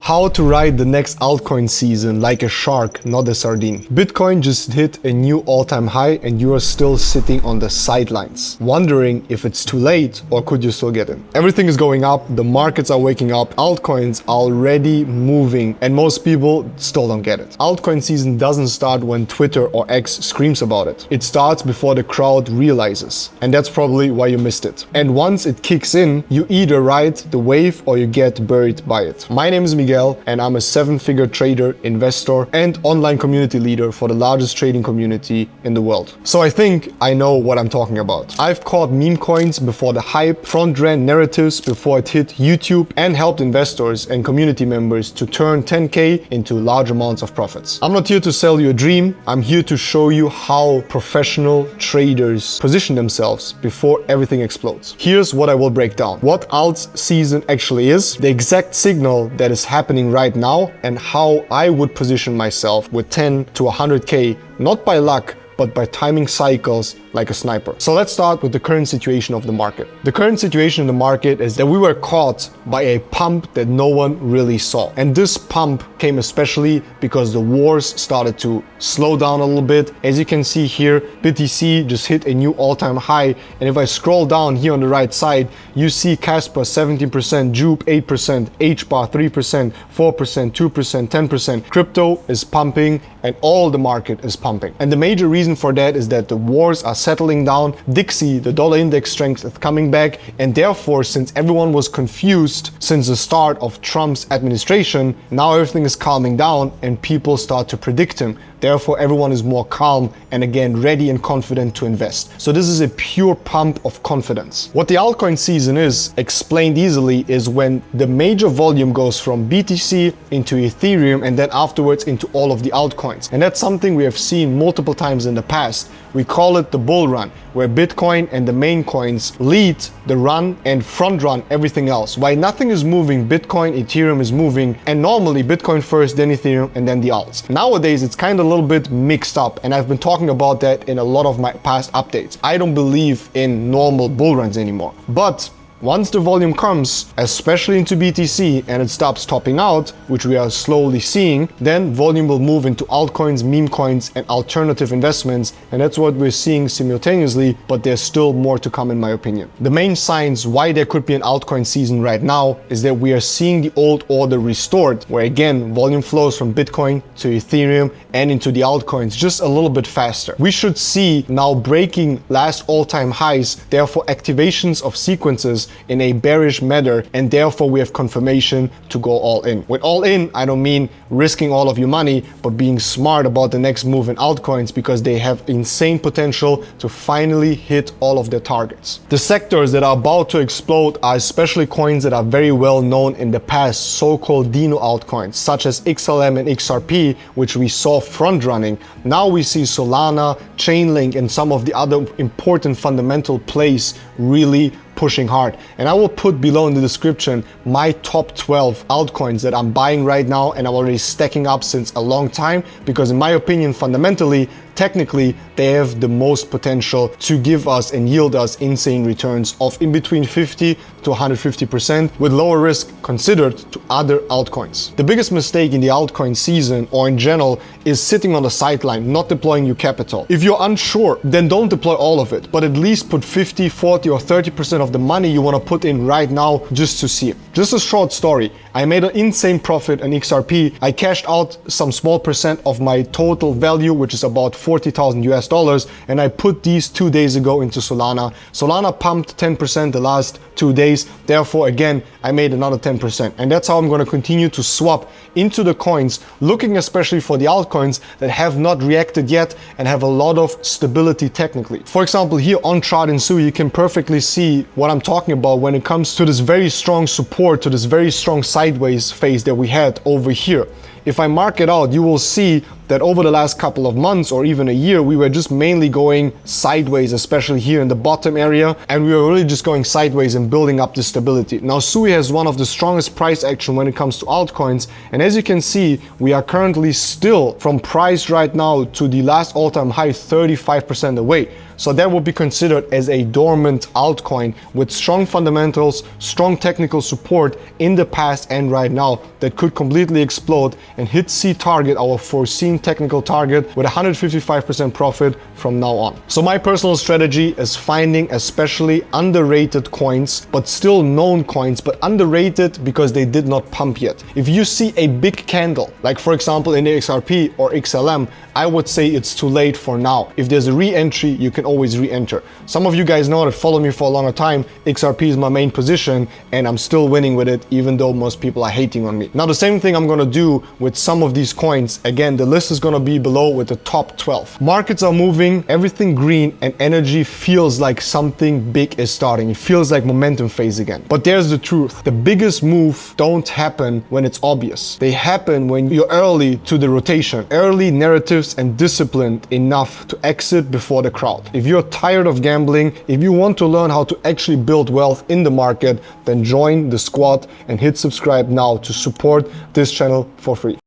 How to ride the next altcoin season like a shark, not a sardine. Bitcoin just hit a new all-time high and you are still sitting on the sidelines, wondering if it's too late or could you still get in. Everything is going up, the markets are waking up, altcoins are already moving, and most people still don't get it. Altcoin season doesn't start when Twitter or X screams about it. It starts before the crowd realizes, and that's probably why you missed it. And once it kicks in, you either ride the wave or you get buried by it. My name is Miguel and I'm a 7-figure trader, investor, and online community leader for the largest trading community in the world. So I think I know what I'm talking about. I've caught meme coins before the hype, front-ran narratives before it hit YouTube, and helped investors and community members to turn 10K into large amounts of profits. I'm not here to sell you a dream. I'm here to show you how professional traders position themselves before everything explodes. Here's what I will break down. What alt season actually is, the exact signal that is happening right now, and how I would position myself with 10 to 100K, not by luck, but by timing cycles like a sniper. So let's start with the current situation of the market. The current situation in the market is that we were caught by a pump that no one really saw. And this pump came especially because the wars started to slow down a little bit. As you can see here, BTC just hit a new all-time high. And if I scroll down here on the right side, you see Casper 17%, Jupe 8%, HBAR 3%, 4%, 2%, 10%. Crypto is pumping and all the market is pumping. And the major reason for that is that the wars are settling down, Dixie, the dollar index strength, is coming back, and therefore, since everyone was confused since the start of Trump's administration, now everything is calming down and people start to predict him. Therefore, everyone is more calm and again ready and confident to invest. So this is a pure pump of confidence. What the altcoin season is, explained easily, is when the major volume goes from BTC into Ethereum and then afterwards into all of the altcoins. And that's something we have seen multiple times in the past. We call it the bull run, where Bitcoin and the main coins lead the run and front run everything else. While nothing is moving, Bitcoin, Ethereum is moving, and normally Bitcoin first, then Ethereum, and then the alts. Nowadays, it's kind of a little bit mixed up, and I've been talking about that in a lot of my past updates. I don't believe in normal bull runs anymore. But once the volume comes, especially into BTC, and it stops topping out, which we are slowly seeing, then volume will move into altcoins, meme coins, and alternative investments, and that's what we're seeing simultaneously, but there's still more to come in my opinion. The main signs why there could be an altcoin season right now is that we are seeing the old order restored, where again, volume flows from Bitcoin to Ethereum and into the altcoins just a little bit faster. We should see now breaking last all-time highs, therefore activations of sequences in a bearish manner, and therefore we have confirmation to go all in. With all in, I don't mean risking all of your money, but being smart about the next move in altcoins because they have insane potential to finally hit all of their targets. The sectors that are about to explode are especially coins that are very well known in the past, so-called Dino altcoins, such as XLM and XRP, which we saw front running. Now we see Solana, Chainlink, and some of the other important fundamental plays really pushing hard. And I will put below in the description my top 12 altcoins that I'm buying right now and I'm already stacking up since a long time, because in my opinion, fundamentally, technically, they have the most potential to give us and yield us insane returns of in between 50 to 150% with lower risk considered to other altcoins. The biggest mistake in the altcoin season or in general is sitting on the sideline, not deploying your capital. If you're unsure, then don't deploy all of it, but at least put 50, 40 or 30% of the money you want to put in right now just to see it. Just a short story. I made an insane profit on XRP. I cashed out some small percent of my total value, which is about 40,000 US dollars, and I put these 2 days ago into Solana. Solana pumped 10% the last 2 days. Therefore, again, I made another 10%. And that's how I'm going to continue to swap into the coins, looking especially for the altcoins that have not reacted yet and have a lot of stability technically. For example, here on chart in Sui, you can perfectly see what I'm talking about when it comes to this very strong support, to this very strong sideways phase that we had over here. if I mark it out, you will see that over the last couple of months or even a year, we were just mainly going sideways, especially here in the bottom area, and we were really just going sideways and building up the stability. Now Sui has one of the strongest price action when it comes to altcoins, and as you can see, we are currently still from price right now to the last all-time high 35% away. So that would be considered as a dormant altcoin with strong fundamentals, strong technical support in the past and right now that could completely explode and hit C target, our foreseen technical target, with 155% profit from now on. So my personal strategy is finding especially underrated coins, but still known coins, but underrated because they did not pump yet. If you see a big candle, like for example in the XRP or XLM, I would say it's too late for now. If there's a re-entry, you can always re-enter. Some of you guys know that follow me for a longer time, XRP is my main position and I'm still winning with it, even though most people are hating on me. Now the same thing I'm gonna do with some of these coins. Again, the list is gonna be below with the top 12. Markets are moving, everything green, and energy feels like something big is starting. It feels like momentum phase again. But there's the truth. The biggest move don't happen when it's obvious. They happen when you're early to the rotation, early narratives and disciplined enough to exit before the crowd. If you're tired of gambling, if you want to learn how to actually build wealth in the market, then join the squad and hit subscribe now to support this channel for free.